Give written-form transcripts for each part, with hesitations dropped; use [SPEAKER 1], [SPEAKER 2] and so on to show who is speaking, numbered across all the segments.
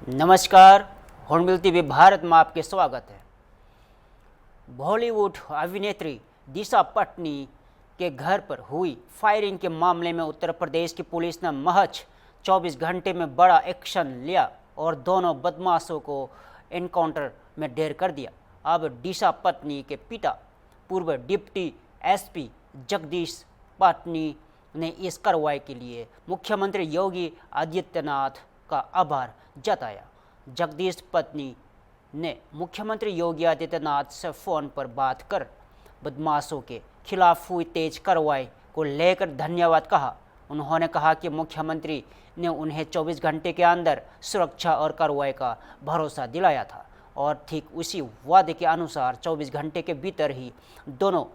[SPEAKER 1] नमस्कार, hornbill TV Bharat में आपके स्वागत है। बॉलीवुड अभिनेत्री दिशा पटनी के घर पर हुई फायरिंग के मामले में उत्तर प्रदेश की पुलिस ने महज 24 घंटे में बड़ा एक्शन लिया और दोनों बदमाशों को एनकाउंटर में ढेर कर दिया। अब दिशा पटनी के पिता पूर्व डिप्टी एसपी जगदीश पटनी ने इस कार्रवाई के लिए मुख्यमंत्री योगी आदित्यनाथ का आभार जताया। जगदीश पत्नी ने मुख्यमंत्री योगी आदित्यनाथ से फ़ोन पर बात कर बदमाशों के खिलाफ हुई तेज कार्रवाई को लेकर धन्यवाद कहा। उन्होंने कहा कि मुख्यमंत्री ने उन्हें 24 घंटे के अंदर सुरक्षा और कार्रवाई का भरोसा दिलाया था और ठीक उसी वादे के अनुसार 24 घंटे के भीतर ही दोनों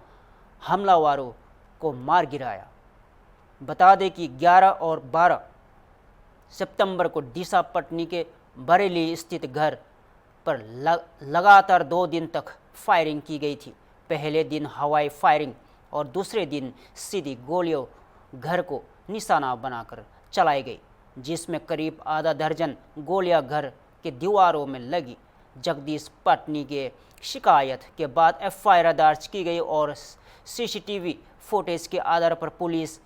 [SPEAKER 1] हमलावरों को मार गिराया। बता दें कि 11 और 12 सितंबर को दिशा पटनी के बरेली स्थित घर पर लगातार 2 दिन तक फायरिंग की गई थी। पहले दिन हवाई फायरिंग और दूसरे दिन सीधी गोलियों घर को निशाना बनाकर चलाई गई, जिसमें करीब आधा दर्जन गोलियां घर के दीवारों में लगी। जगदीश पटनी के शिकायत के बाद एफआईआर दर्ज की गई और सीसीटीवी फुटेज के आधार पर पुलिस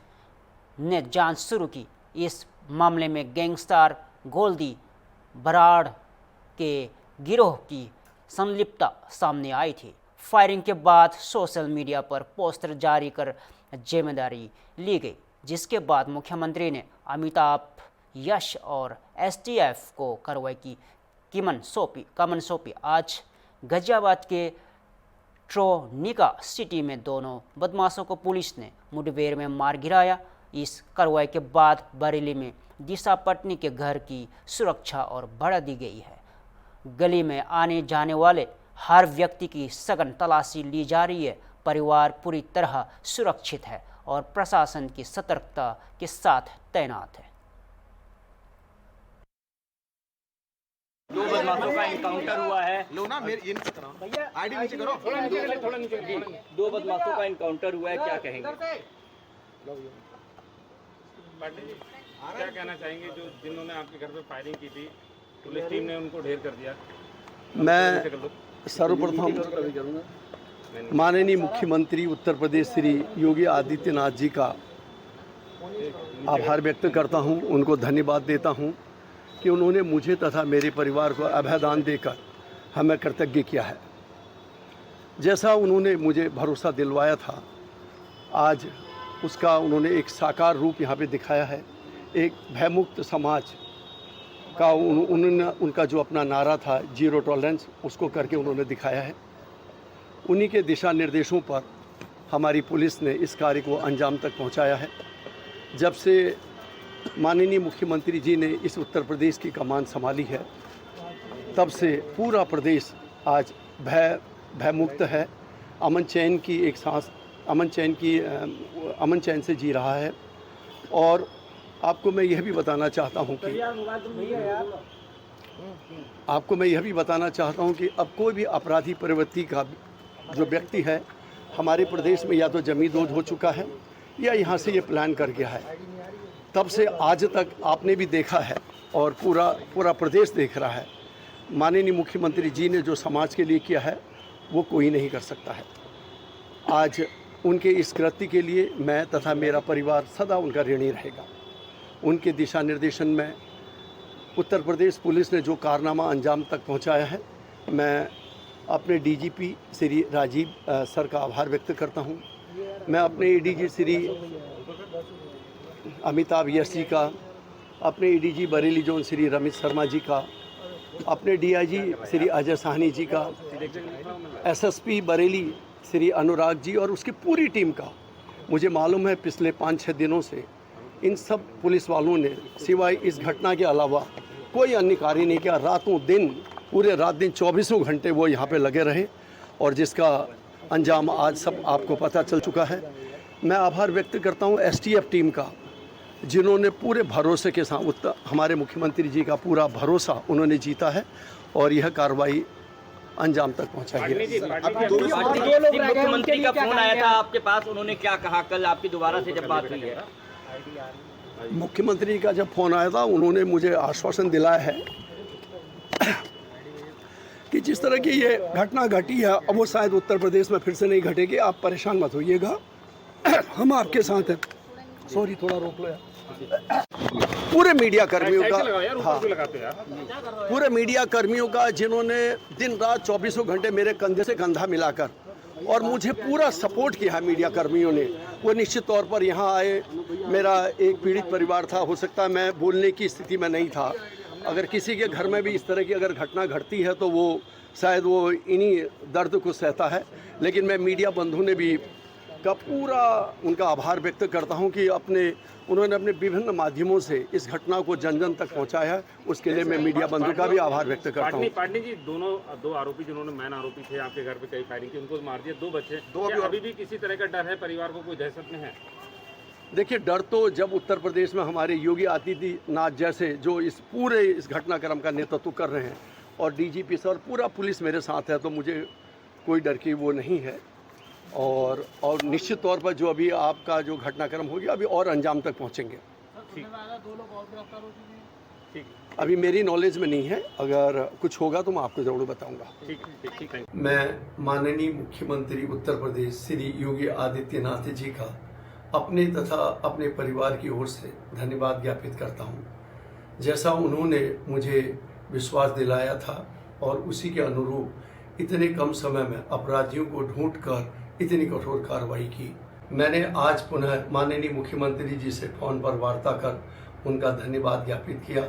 [SPEAKER 1] ने जांच शुरू की। इस मामले में गैंगस्टर गोल्डी बराड़ के गिरोह की संलिप्तता सामने आई थी। फायरिंग के बाद सोशल मीडिया पर पोस्टर जारी कर जिम्मेदारी ली गई, जिसके बाद मुख्यमंत्री ने अमिताभ, यश और एसटीएफ को कार्रवाई की कमन सौंपी। आज गाजियाबाद के ट्रोनिका सिटी में दोनों बदमाशों को पुलिस ने मुठभेड़ में मार गिराया। इस कार्रवाई के बाद बरेली में दिशा पटनी के घर की सुरक्षा और बढ़ा दी गई है। गली में आने जाने वाले हर व्यक्ति की सघन तलाशी ली जा रही है। परिवार पूरी तरह सुरक्षित है और प्रशासन की सतर्कता के साथ तैनात है।
[SPEAKER 2] दो बदमाशों का एनकाउंटर हुआ है।
[SPEAKER 3] लो ना मेरे भैया आईडी नीचे करो।
[SPEAKER 2] थोड़ा नीचे जी। 2 बदमाशों का एनकाउंटर हुआ है, क्या कहेंगे?
[SPEAKER 4] क्या कहना चाहेंगे जो जिन्होंने आपके घर पे फायरिंग की थी, पुलिस टीम ने उनको ढेर कर दिया?
[SPEAKER 3] मैं सर्वप्रथम माननीय मुख्यमंत्री उत्तर प्रदेश श्री योगी आदित्यनाथ जी का आभार व्यक्त करता हूं, उनको धन्यवाद देता हूं कि उन्होंने मुझे तथा मेरे परिवार को अभयदान देकर हमें कृतज्ञ किया है। जैसा उन्होंने मुझे भरोसा दिलवाया था, आज उसका उन्होंने एक साकार रूप यहाँ पे दिखाया है। एक भयमुक्त समाज का उनका जो अपना नारा था जीरो टॉलरेंस, उसको करके उन्होंने दिखाया है। उन्हीं के दिशा निर्देशों पर हमारी पुलिस ने इस कार्य को अंजाम तक पहुँचाया है। जब से माननीय मुख्यमंत्री जी ने इस उत्तर प्रदेश की कमान संभाली है, तब से पूरा प्रदेश आज भयमुक्त है। अमन चैन से जी रहा है। और आपको मैं यह भी बताना चाहता हूं कि अब कोई भी आपराधी प्रवृत्ति का जो व्यक्ति है हमारे प्रदेश में या तो जमींदोज हो चुका है या यहाँ से ये प्लान कर गया है। तब से आज तक आपने भी देखा है और पूरा प्रदेश देख रहा है, माननीय मुख्यमंत्री जी ने जो समाज के लिए किया है वो कोई नहीं कर सकता है। आज उनके इस कृत्य के लिए मैं तथा मेरा परिवार सदा उनका ऋणी रहेगा। उनके दिशा निर्देशन में उत्तर प्रदेश पुलिस ने जो कारनामा अंजाम तक पहुंचाया है, मैं अपने डीजीपी श्री राजीव सर का आभार व्यक्त करता हूं। मैं अपने एडीजी श्री अमिताभ यश जी का, अपने एडीजी बरेली जोन श्री रमित शर्मा जी का, अपने डीआईजी श्री अजय साहनी जी का, एसएसपी बरेली श्री अनुराग जी और उसकी पूरी टीम का। मुझे मालूम है पिछले 5-6 दिनों से इन सब पुलिस वालों ने सिवाय इस घटना के अलावा कोई अन्य कार्य नहीं किया। रातों दिन, पूरे रात दिन 24 घंटे वो यहाँ पे लगे रहे और जिसका अंजाम आज सब आपको पता चल चुका है। मैं आभार व्यक्त करता हूँ एसटीएफ टीम का, जिन्होंने पूरे भरोसे के साथ हमारे मुख्यमंत्री जी का पूरा भरोसा उन्होंने जीता है और यह कार्रवाई अंजाम तक पहुंचा गया।
[SPEAKER 2] मुख्यमंत्री का फोन आया था आपके पास, उन्होंने क्या कहा कल आपकी दोबारा से जब बात हुई है?
[SPEAKER 3] मुख्यमंत्री का जब फ़ोन आया था, उन्होंने मुझे आश्वासन दिलाया है कि जिस तरह की ये घटना घटी है, अब वो शायद उत्तर प्रदेश में फिर से नहीं घटेगी। आप परेशान मत होइएगा, हम आपके साथ हैं। सॉरी, थोड़ा रोक लो यार। पूरे मीडिया कर्मियों का, हाँ, पूरे मीडिया कर्मियों का जिन्होंने दिन रात 24 घंटे मेरे कंधे से कंधा मिलाकर और मुझे पूरा सपोर्ट किया है मीडिया कर्मियों ने, वो निश्चित तौर पर यहाँ आए। मेरा एक पीड़ित परिवार था, हो सकता है मैं बोलने की स्थिति में नहीं था। अगर किसी के घर में भी इस तरह की अगर घटना घटती है तो वो शायद वो इन्हीं दर्द को सहता है। लेकिन मैं मीडिया बंधु ने भी का पूरा उनका आभार व्यक्त करता हूं कि उन्होंने अपने विभिन्न माध्यमों से इस घटना को जन जन तक पहुंचाया है। उसके लिए मैं मीडिया बंधु का भी आभार व्यक्त करता हूं।
[SPEAKER 4] पाटनी जी, दो आरोपी जिन्होंने मैन आरोपी थे, आपके घर पे कई फायरिंग की, उनको मार दिया, 2 बच्चे, अभी भी किसी तरह का डर है परिवार को, कोई दहशत में है?
[SPEAKER 3] देखिए, डर तो जब उत्तर प्रदेश में हमारे योगी आदित्यनाथ जैसे जो इस घटनाक्रम का नेतृत्व कर रहे हैं और डीजीपी सर, पूरा पुलिस मेरे साथ है, तो मुझे कोई डर की वो नहीं है। और निश्चित तौर पर जो अभी आपका जो घटनाक्रम हो गया, अभी और अंजाम तक पहुंचेंगे।
[SPEAKER 4] ठीक,
[SPEAKER 3] अभी मेरी नॉलेज में नहीं है, अगर कुछ होगा तो मैं आपको ज़रूर बताऊंगा।
[SPEAKER 4] ठीक।
[SPEAKER 3] मैं माननीय मुख्यमंत्री उत्तर प्रदेश श्री योगी आदित्यनाथ जी का अपने तथा अपने परिवार की ओर से धन्यवाद ज्ञापित करता हूं। जैसा उन्होंने मुझे विश्वास दिलाया था और उसी के अनुरूप इतने कम समय में अपराधियों को ढूंढकर इतनी कठोर कार्रवाई की। मैंने आज पुनः माननीय मुख्यमंत्री जी से फोन पर वार्ता कर उनका धन्यवाद ज्ञापित किया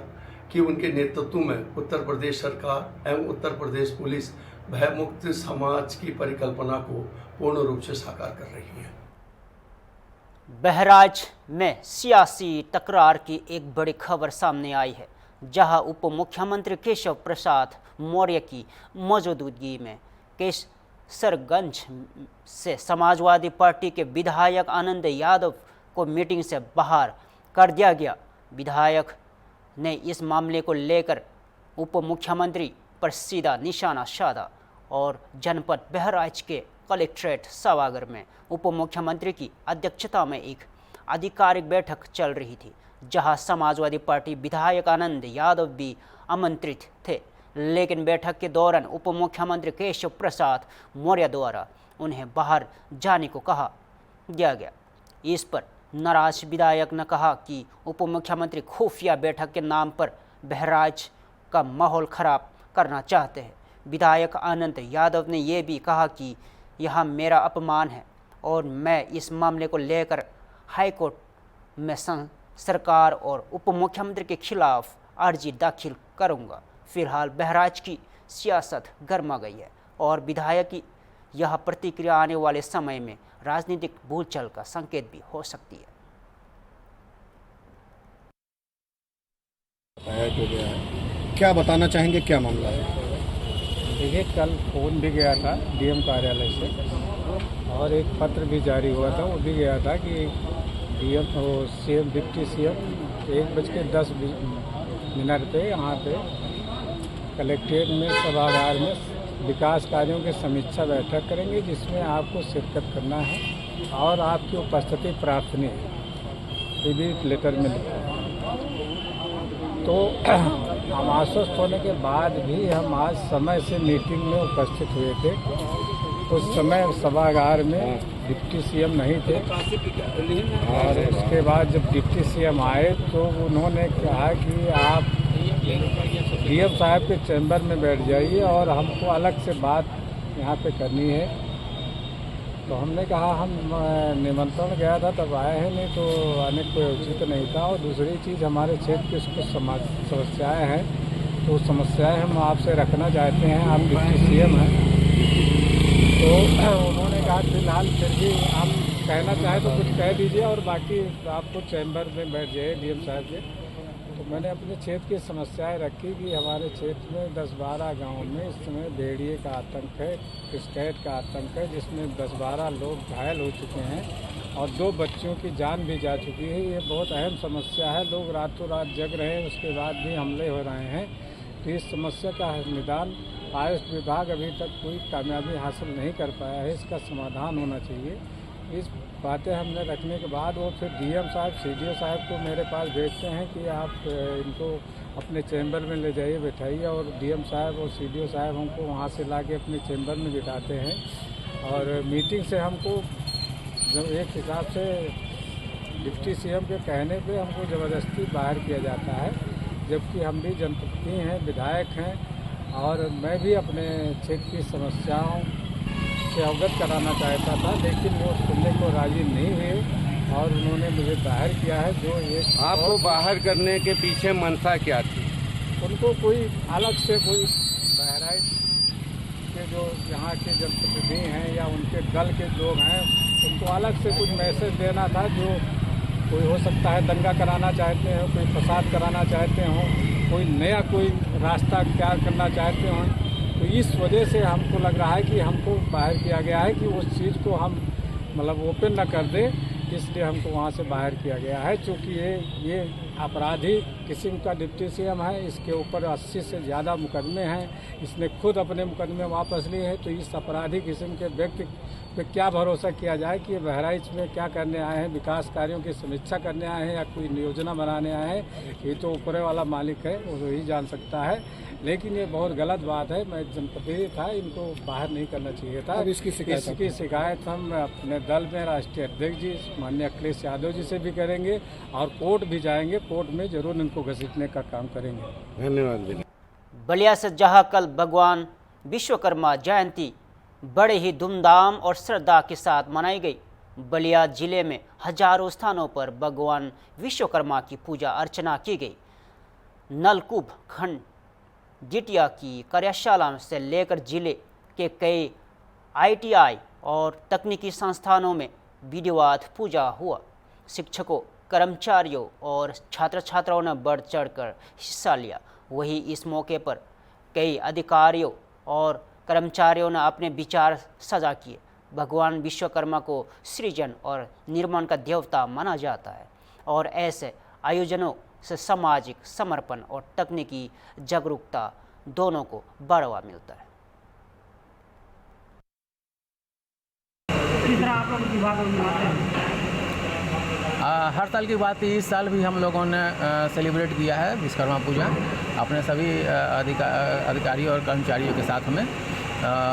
[SPEAKER 3] कि उनके नेतृत्व में उत्तर प्रदेश सरकार एवं उत्तर प्रदेश पुलिस भयमुक्त समाज की परिकल्पना को पूर्ण रूप से साकार कर रही है।
[SPEAKER 1] बहराइच में सियासी तकरार की एक बड़ी खबर सामने आई है, जहां उप मुख्यमंत्री केशव प्रसाद मौर्य की मौजूदगी में केसरगंज से समाजवादी पार्टी के विधायक आनंद यादव को मीटिंग से बाहर कर दिया गया। विधायक ने इस मामले को लेकर उप मुख्यमंत्री पर सीधा निशाना साधा और जनपद बहराइच के कलेक्ट्रेट सभागार में उप मुख्यमंत्री की अध्यक्षता में एक आधिकारिक बैठक चल रही थी, जहां समाजवादी पार्टी विधायक आनंद यादव भी आमंत्रित थे। लेकिन बैठक के दौरान उप मुख्यमंत्री केशव प्रसाद मौर्य द्वारा उन्हें बाहर जाने को कहा दिया गया। इस पर नाराज विधायक ने कहा कि उप मुख्यमंत्री खुफिया बैठक के नाम पर बहराइच का माहौल खराब करना चाहते हैं। विधायक आनंद यादव ने यह भी कहा कि यह मेरा अपमान है और मैं इस मामले को लेकर हाईकोर्ट में सरकार और उप मुख्यमंत्री के खिलाफ अर्जी दाखिल करूंगा। फिलहाल बहराइच की सियासत गर्मा गई है और विधायक की यह प्रतिक्रिया आने वाले समय में राजनीतिक भूलचल का संकेत भी हो सकती है।
[SPEAKER 5] क्या बताना चाहेंगे, क्या मामला है?
[SPEAKER 6] देखिए, कल फ़ोन भी गया था डीएम कार्यालय से और एक पत्र भी जारी हुआ था, वो भी गया था कि डीएम और सीएम डिप्टी सीएम 1:10 पे यहाँ पे कलेक्ट्रेट में सभागार में विकास कार्यों की समीक्षा बैठक करेंगे, जिसमें आपको शिरकत करना है और आपकी उपस्थिति प्रार्थनीय है, ये भी लेटर में लिखा है। तो हम आश्वस्त होने के बाद भी हम आज समय से मीटिंग में उपस्थित हुए थे। उस समय सभागार में डिप्टी सीएम नहीं थे और उसके बाद जब डिप्टी सीएम आए तो उन्होंने कहा कि आप डीएम साहब के चैम्बर में बैठ जाइए और हमको अलग से बात यहाँ पे करनी है। तो हमने कहा हम निमंत्रण गया था तब आए हैं, नहीं तो आने कोई उचित नहीं था। और दूसरी चीज़, हमारे क्षेत्र की कुछ समस्याएँ हैं, तो समस्याएं हम आपसे रखना चाहते हैं। आप डिप्टी सीएम हैं, तो उन्होंने कहा फिलहाल फिर भी आप कहना चाहें तो कुछ कह दीजिए और बाकी आपको चैम्बर में बैठ जाइए डीएम साहब के। तो मैंने अपने क्षेत्र की समस्याएं रखी कि हमारे क्षेत्र में 10-12 गाँव में इस समय भेड़िए का आतंक है, घुसपैठ का आतंक है, जिसमें 10-12 लोग घायल हो चुके हैं और 2 बच्चों की जान भी जा चुकी है। ये बहुत अहम समस्या है। लोग रातों रात जग रहे हैं, उसके बाद भी हमले हो रहे हैं। तो इस समस्या का निदान आयुष विभाग अभी तक कोई कामयाबी हासिल नहीं कर पाया है। इसका समाधान होना चाहिए। इस बातें हमने रखने के बाद वो फिर डीएम साहब सीडीओ साहब को मेरे पास भेजते हैं कि आप इनको अपने चैम्बर में ले जाइए, बैठाइए, और डीएम साहब और सीडीओ साहब हमको वहाँ से लाके अपने चैम्बर में बिठाते हैं और मीटिंग से हमको जब एक हिसाब से डिप्टी सीएम के कहने पे हमको ज़बरदस्ती बाहर किया जाता है, जबकि हम भी जनप्रतिनिधि हैं, विधायक हैं और मैं भी अपने क्षेत्र की समस्याओं से अवगत कराना चाहता था, लेकिन वो सुनने को राजी नहीं हुए और उन्होंने मुझे बाहर किया है। जो एक
[SPEAKER 7] आपको बाहर करने के पीछे मंशा क्या थी?
[SPEAKER 6] उनको कोई अलग से कोई बहराइच के जो यहाँ के जनप्रतिनिधि हैं या उनके दल के लोग हैं, उनको अलग से कुछ मैसेज देना था। जो कोई हो सकता है दंगा कराना चाहते हो, कोई फसाद कराना चाहते हो, कोई नया कोई रास्ता तैयार करना चाहते हो, तो इस वजह से हमको लग रहा है कि हमको बाहर किया गया है कि उस चीज़ को हम मतलब ओपन न कर दे, इसलिए हमको वहाँ से बाहर किया गया है। चूँकि ये अपराधी किस्म का डिप्टी सीएम है, इसके ऊपर 80 से ज़्यादा मुकदमे हैं, इसने खुद अपने मुकदमे वापस लिए हैं, तो इस अपराधी किस्म के व्यक्ति पे क्या भरोसा किया जाए कि ये बहराइच में क्या करने आए हैं, विकास कार्यों की समीक्षा करने आए हैं या कोई योजना बनाने आए हैं, ये तो ऊपर वाला मालिक है, वो ही जान सकता है। लेकिन ये बहुत गलत बात है, मैं जनप्रतिनिधि था, इनको बाहर नहीं करना चाहिए था।
[SPEAKER 5] अब इसकी
[SPEAKER 6] शिकायत हम अपने दल में राष्ट्रीय अध्यक्ष जी माननीय अखिलेश यादव जी से भी करेंगे और कोर्ट भी जाएंगे, कोर्ट में जरूर इनको घसीटने का काम करेंगे।
[SPEAKER 7] धन्यवाद।
[SPEAKER 1] बलिया से जहां कल भगवान विश्वकर्मा जयंती बड़े ही धूमधाम और श्रद्धा के साथ मनाई गई। बलिया जिले में हजारों स्थानों पर भगवान विश्वकर्मा की पूजा अर्चना की गई। नलकूप खंड जिटिया की कार्यशाला से लेकर जिले के कई आईटीआई और तकनीकी संस्थानों में विधिवत पूजा हुआ। शिक्षकों, कर्मचारियों और छात्र छात्राओं ने बढ़ चढ़कर हिस्सा लिया। वहीं इस मौके पर कई अधिकारियों और कर्मचारियों ने अपने विचार साझा किए। भगवान विश्वकर्मा को सृजन और निर्माण का देवता माना जाता है और ऐसे आयोजनों से सामाजिक समर्पण और तकनीकी जागरूकता दोनों को बढ़ावा मिलता है।
[SPEAKER 8] किस तरह आप लोग विभाग में मनाते हैं?
[SPEAKER 9] हर साल की बात है, इस साल भी हम लोगों ने सेलिब्रेट किया है विश्वकर्मा पूजा अपने सभी अधिकारियों और कर्मचारियों के साथ में।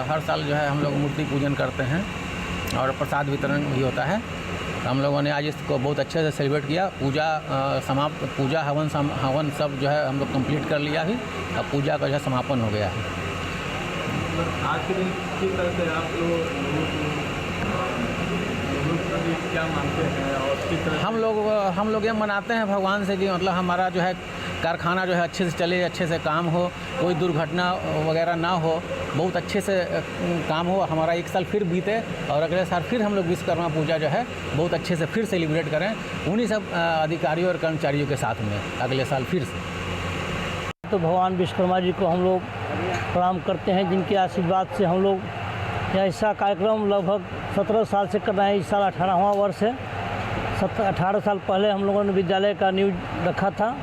[SPEAKER 9] हर साल जो है हम लोग मूर्ति पूजन करते हैं और प्रसाद वितरण भी होता है। हम लोगों ने आज इसको बहुत अच्छे से सेलिब्रेट किया। पूजा हवन सब जो है हम लोग कंप्लीट कर लिया अभी। अब पूजा का जो है समापन हो गया है।
[SPEAKER 7] आज के दिन किस तरह से आप लोग क्या मानते हैं और किस तरह
[SPEAKER 9] हम लोग ये मनाते हैं भगवान से कि मतलब हमारा जो है कारखाना जो है अच्छे से चले, अच्छे से काम हो, कोई दुर्घटना वगैरह ना हो, बहुत अच्छे से काम हो, हमारा एक साल फिर बीते और अगले साल फिर हम लोग विश्वकर्मा पूजा जो है बहुत अच्छे से फिर सेलिब्रेट करें उन्हीं सब अधिकारियों और कर्मचारियों के साथ में अगले साल फिर से।
[SPEAKER 8] तो भगवान विश्वकर्मा जी को हम लोग प्रणाम करते हैं, जिनके आशीर्वाद से हम लोग ऐसा कार्यक्रम लगभग 17 साल से कर रहे हैं। इस साल 18वां वर्ष है। 18 साल पहले हम लोगों ने विद्यालय का नींव रखा था।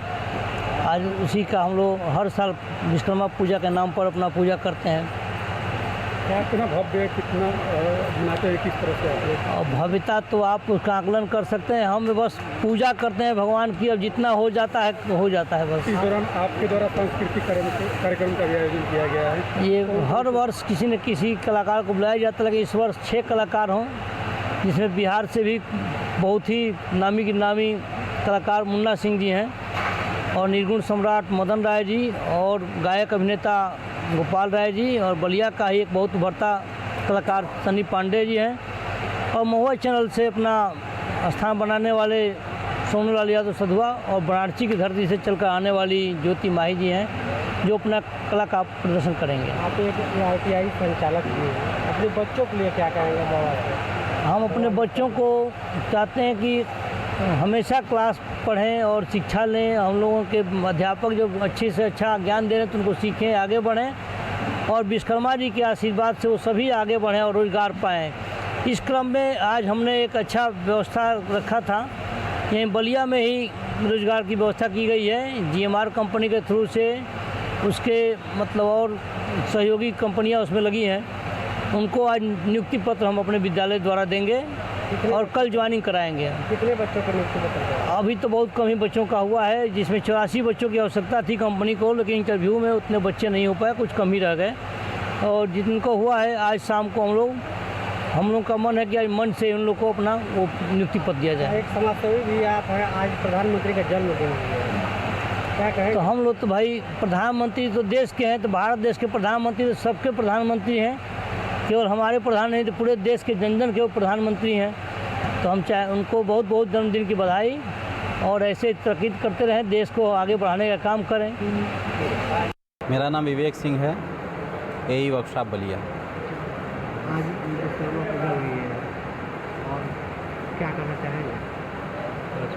[SPEAKER 8] आज उसी का हम लोग हर साल विश्वकर्मा पूजा के नाम पर अपना पूजा करते हैं।
[SPEAKER 6] कितना भव्य, कितना मनाते हैं, किस तरह से?
[SPEAKER 8] और भव्यता तो आप उसका आकलन कर सकते हैं। हम बस पूजा करते हैं भगवान की, अब जितना हो जाता है हो जाता है बस।
[SPEAKER 6] इस दौरान आपके द्वारा सांस्कृतिक कार्यक्रम का भी आयोजन किया गया है।
[SPEAKER 8] ये हर वर्ष किसी न किसी कलाकार को बुलाया जाता है, लेकिन इस वर्ष 6 कलाकार हों, जिसमें बिहार से भी बहुत ही नामी कलाकार मुन्ना सिंह जी हैं और निर्गुण सम्राट मदन राय जी और गायक अभिनेता गोपाल राय जी और बलिया का ही एक बहुत उभरता कलाकार सनी पांडे जी हैं और महुआ चैनल से अपना स्थान बनाने वाले सोनूलाल यादव सधुआ और बनारसी की धरती से चलकर आने वाली ज्योति माही जी हैं, जो अपना कला का प्रदर्शन करेंगे।
[SPEAKER 10] आप एक आईटीआई संचालक भी हैं, अपने बच्चों के लिए क्या कहेंगे बाबा से?
[SPEAKER 8] हम अपने बच्चों को चाहते हैं कि हमेशा क्लास पढ़ें और शिक्षा लें। हम लोगों के अध्यापक जो अच्छे से अच्छा ज्ञान दे रहे हैं तो उनको सीखें, आगे बढ़ें और विश्वकर्मा जी के आशीर्वाद से वो सभी आगे बढ़ें और रोज़गार पाएँ। इस क्रम में आज हमने एक अच्छा व्यवस्था रखा था। यहीं बलिया में ही रोज़गार की व्यवस्था की गई है जीएमआर कंपनी के थ्रू से। उसके मतलब और सहयोगी कंपनियां उसमें लगी हैं, उनको आज नियुक्ति पत्र हम अपने विद्यालय द्वारा देंगे और कल ज्वाइनिंग कराएंगे।
[SPEAKER 10] कितने बच्चों की नियुक्ति बताया?
[SPEAKER 8] अभी तो बहुत कम ही बच्चों का हुआ है, जिसमें 84 बच्चों की आवश्यकता थी कंपनी को, लेकिन इंटरव्यू में उतने बच्चे नहीं हो पाए, कुछ कम ही रह गए। और जिनको हुआ है आज शाम को हम लोग का मन है कि आज मन से उन लोग को अपना वो नियुक्ति पत्र दिया जाए।
[SPEAKER 10] एक समाजसेवी भी आप हैं, आज प्रधानमंत्री का जन्मदिन है, क्या कहें?
[SPEAKER 8] तो हम लोग तो भाई प्रधानमंत्री तो देश के हैं, तो भारत देश के प्रधानमंत्री तो सबके प्रधानमंत्री हैं, केवल हमारे प्रधान नहीं तो पूरे देश के जन जन के वो प्रधानमंत्री हैं। तो हम चाहे उनको बहुत बहुत जन्मदिन की बधाई, और ऐसे तरक्की करते रहें, देश को आगे बढ़ाने का काम करें।
[SPEAKER 9] मेरा नाम विवेक सिंह है, यही वर्कशॉप बलिया।
[SPEAKER 10] आज विश्वकर्मा पूजा हुई है और क्या करना चाहेंगे?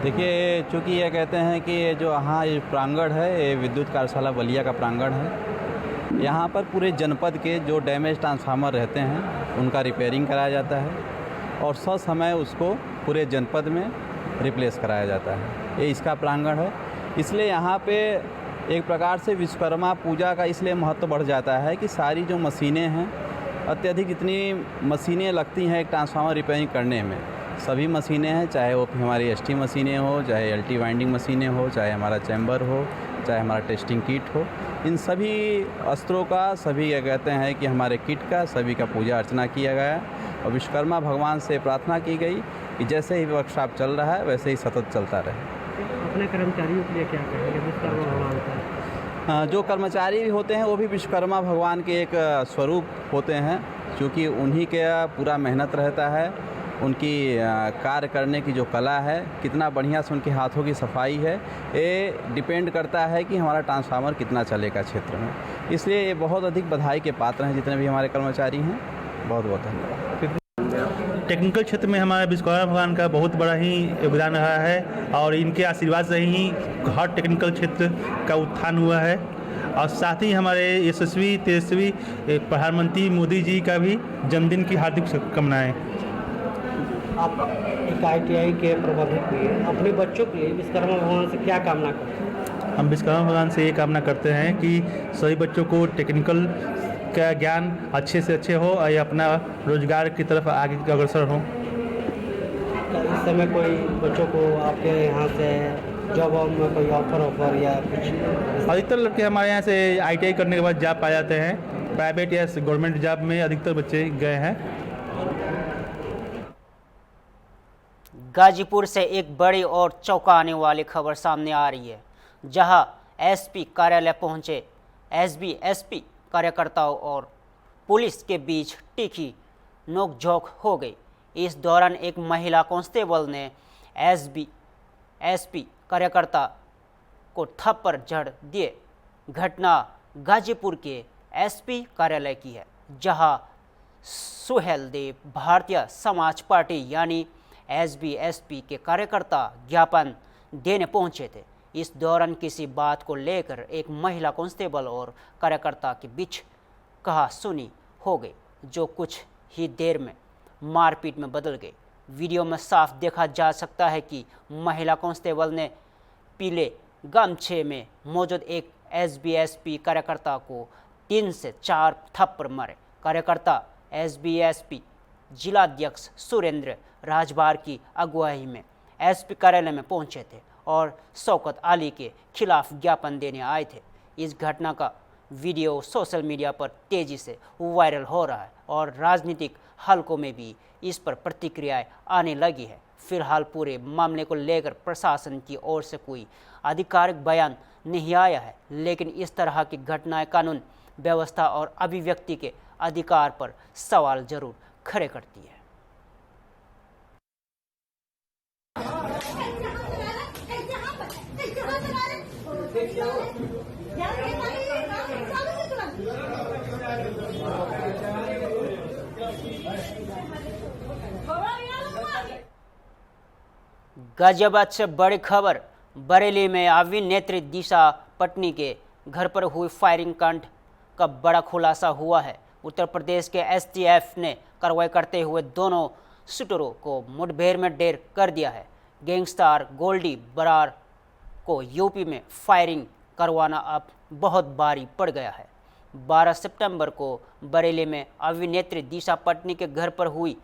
[SPEAKER 9] देखिए, चूँकि ये कहते हैं कि ये जो यहाँ ये प्रांगण है, ये विद्युत कार्यशाला बलिया का प्रांगण है। यहाँ पर पूरे जनपद के जो डैमेज ट्रांसफार्मर रहते हैं उनका रिपेयरिंग कराया जाता है और ससमय उसको पूरे जनपद में रिप्लेस कराया जाता है। ये इसका प्रांगण है। इसलिए यहाँ पे एक प्रकार से विश्वकर्मा पूजा का इसलिए महत्व बढ़ जाता है कि सारी जो मशीनें हैं, अत्यधिक जितनी मशीनें लगती हैं एक ट्रांसफार्मर रिपेयरिंग करने में, सभी मशीनें हैं, चाहे वो हमारी एसटी मशीनें हो, चाहे एलटी वाइंडिंग मशीनें हो, चाहे हमारा चैम्बर हो, चाहे हमारा टेस्टिंग किट हो, इन सभी अस्त्रों का, सभी क्या कहते हैं कि हमारे किट का, सभी का पूजा अर्चना किया गया और विश्वकर्मा भगवान से प्रार्थना की गई कि जैसे ही वर्कशॉप चल रहा है वैसे ही सतत चलता रहे।
[SPEAKER 10] अपने कर्मचारियों के लिए क्या कहेंगे विश्वकर्मा भगवान का?
[SPEAKER 9] जो कर्मचारी भी होते हैं वो भी विश्वकर्मा भगवान के एक स्वरूप होते हैं, क्योंकि उन्हीं के पूरा मेहनत रहता है, उनकी कार्य करने की जो कला है, कितना बढ़िया से उनके हाथों की सफाई है, ये डिपेंड करता है कि हमारा ट्रांसफार्मर कितना चलेगा क्षेत्र में। इसलिए ये बहुत अधिक बधाई के पात्र हैं जितने भी हमारे कर्मचारी हैं। बहुत बहुत धन्यवाद।
[SPEAKER 11] टेक्निकल क्षेत्र में हमारे विश्वकर्मा भगवान का बहुत बड़ा ही योगदान रहा है और इनके आशीर्वाद से ही हर टेक्निकल क्षेत्र का उत्थान हुआ है। और साथ ही हमारे यशस्वी तेजस्वी प्रधानमंत्री मोदी जी का भी जन्मदिन की हार्दिक शुभकामनाएं।
[SPEAKER 10] आप एक ITI के प्रबंधक हुए, अपने बच्चों के लिए विश्वकर्मा भगवान से क्या कामना करते हैं?
[SPEAKER 11] हम विश्वकर्मा भगवान से ये कामना करते हैं कि सभी बच्चों को टेक्निकल का ज्ञान अच्छे से अच्छे हो और ये अपना रोजगार की तरफ आगे अग्रसर हो।
[SPEAKER 10] इस समय कोई बच्चों को आपके यहाँ से जॉब में कोई ऑफर या कुछ?
[SPEAKER 11] अधिकतर लड़के हमारे यहाँ से ITI करने के बाद जॉब पा जाते हैं। प्राइवेट या गवर्नमेंट जॉब में अधिकतर बच्चे गए हैं।
[SPEAKER 1] गाजीपुर से एक बड़ी और चौंकाने वाली खबर सामने आ रही है, जहां SP कार्यालय पहुंचे SB-SP कार्यकर्ताओं और पुलिस के बीच तीखी नोकझोंक हो गई। इस दौरान एक महिला कांस्टेबल ने SB-SP कार्यकर्ता को थप्पड़ जड़ दिए। घटना गाजीपुर के SP कार्यालय की है, जहां सुहेल देव भारतीय समाज पार्टी यानी SB-SP के कार्यकर्ता ज्ञापन देने पहुंचे थे। इस दौरान किसी बात को लेकर एक महिला कांस्टेबल और कार्यकर्ता के बीच कहा सुनी हो गई, जो कुछ ही देर में मारपीट में बदल गई। वीडियो में साफ देखा जा सकता है कि महिला कांस्टेबल ने पीले गमछे में मौजूद एक SB-SP कार्यकर्ता को 3 से 4 थप्पड़ मारे। कार्यकर्ता SB-SP जिलाध्यक्ष सुरेंद्र राजबार की अगुवाई में SP कार्यालय में पहुंचे थे और शौकत अली के खिलाफ ज्ञापन देने आए थे। इस घटना का वीडियो सोशल मीडिया पर तेजी से वायरल हो रहा है और राजनीतिक हलकों में भी इस पर प्रतिक्रियाएं आने लगी है। फिलहाल पूरे मामले को लेकर प्रशासन की ओर से कोई आधिकारिक बयान नहीं आया है, लेकिन इस तरह की घटनाएं कानून व्यवस्था और अभिव्यक्ति के अधिकार पर सवाल जरूर खड़े करती है। गाजियाबाद से बड़ी खबर। बरेली में अभिनेत्री दिशा पटनी के घर पर हुई फायरिंग कांड का बड़ा खुलासा हुआ है। उत्तर प्रदेश के STF ने कार्रवाई करते हुए दोनों शूटरों को मुठभेड़ में ढेर कर दिया है। गैंगस्टर गोल्डी बरार को यूपी में फायरिंग करवाना अब बहुत भारी पड़ गया है। 12 सितंबर को बरेली में अभिनेत्री दिशा पटनी के घर पर हुई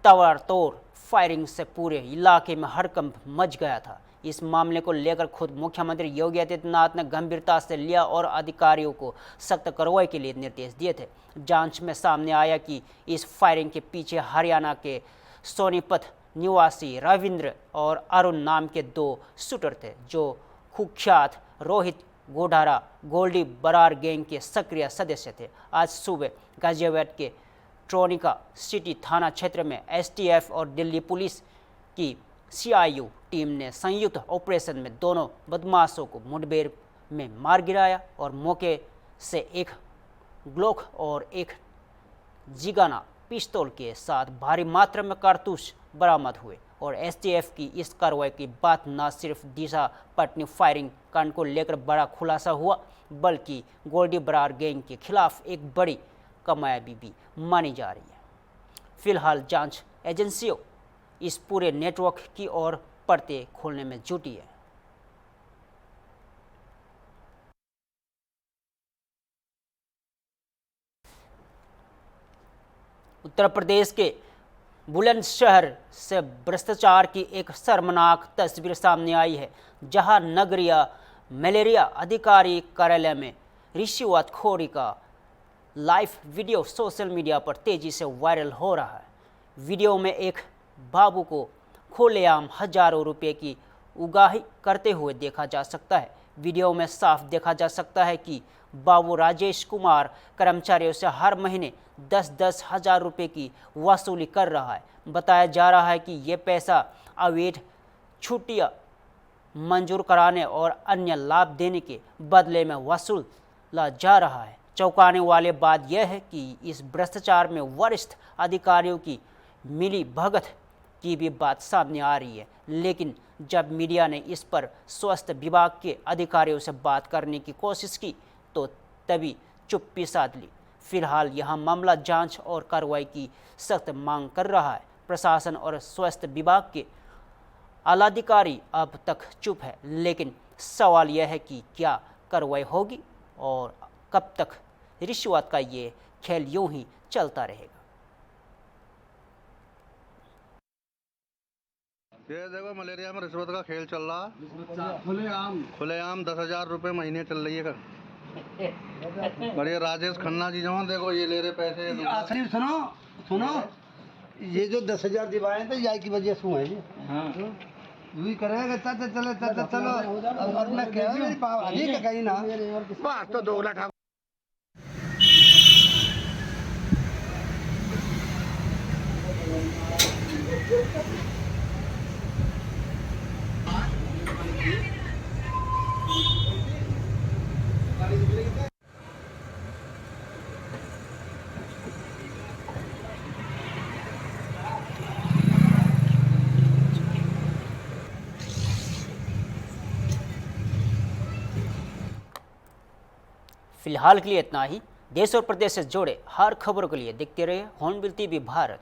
[SPEAKER 1] ताबड़तोड़ फायरिंग से पूरे इलाके में हड़कंप मच गया था। इस मामले को लेकर खुद मुख्यमंत्री योगी आदित्यनाथ ने गंभीरता से लिया और अधिकारियों को सख्त कार्रवाई के लिए निर्देश दिए थे। जांच में सामने आया कि इस फायरिंग के पीछे हरियाणा के सोनीपत निवासी रविंद्र और अरुण नाम के 2 शूटर थे, जो कुख्यात रोहित गोढ़ारा गोल्डी बरार गैंग के सक्रिय सदस्य थे। आज सुबह गाजियाबाद के ट्रोनिका सिटी थाना क्षेत्र में एसटीएफ और दिल्ली पुलिस की सीआईयू टीम ने संयुक्त ऑपरेशन में दोनों बदमाशों को मुठभेड़ में मार गिराया और मौके से एक ग्लोक और एक जिगाना पिस्तौल के साथ भारी मात्रा में कारतूस बरामद हुए। और एसटीएफ की इस कार्रवाई की बात न सिर्फ दिशा पटनी फायरिंग कांड को लेकर बड़ा खुलासा हुआ, बल्कि गोल्डी बरार गैंग के खिलाफ एक बड़ी कामयाबी भी मानी जा रही है। फिलहाल जांच एजेंसियों इस पूरे नेटवर्क की ओर परतें खोलने में जुटी है। उत्तर प्रदेश के बुलंदशहर से भ्रष्टाचार की एक शर्मनाक तस्वीर सामने आई है, जहां नगरीय मलेरिया अधिकारी कार्यालय में रिश्वतखोरी का लाइव वीडियो सोशल मीडिया पर तेजी से वायरल हो रहा है। वीडियो में एक बाबू को खुलेआम हजारों रुपए की उगाही करते हुए देखा जा सकता है। वीडियो में साफ देखा जा सकता है कि बाबू राजेश कुमार कर्मचारियों से हर महीने 10-10 हजार रुपये की वसूली कर रहा है। बताया जा रहा है कि ये पैसा अवैध छुट्टियां मंजूर कराने और अन्य लाभ देने के बदले में वसूला जा रहा है। चौंकाने वाली बात यह है कि इस भ्रष्टाचार में वरिष्ठ अधिकारियों की मिली भगत की भी बात सामने आ रही है, लेकिन जब मीडिया ने इस पर स्वास्थ्य विभाग के अधिकारियों से बात करने की कोशिश की तो तभी चुप्पी साध ली। फिलहाल यह मामला जांच और कार्रवाई की सख्त मांग कर रहा है। प्रशासन और स्वास्थ्य विभाग के आलाधिकारी अब तक चुप है, लेकिन सवाल यह है कि क्या कार्रवाई होगी और कब तक रिश्वत का ये खेल यूं ही चलता रहेगा।
[SPEAKER 12] ये देखो मलेरिया में रिश्वत का खेल चल रहा, खुलेआम 10,000 रुपये महीने चल रही है। बढ़िया राजेश खन्ना जी जो देखो ये ले रहे पैसे।
[SPEAKER 10] आखिरी सुनो ये जो 10,000 दिवाए थे यही की वजह से हुए जी। हाँ यही करेगा चलो अब मैं कह मेरी पाव आगे का कहीं ना बात तो 2 लाख।
[SPEAKER 1] फिलहाल के लिए इतना ही। देश और प्रदेश से जुड़े हर खबरों के लिए देखते रहिए हॉर्नबिल टीवी भारत।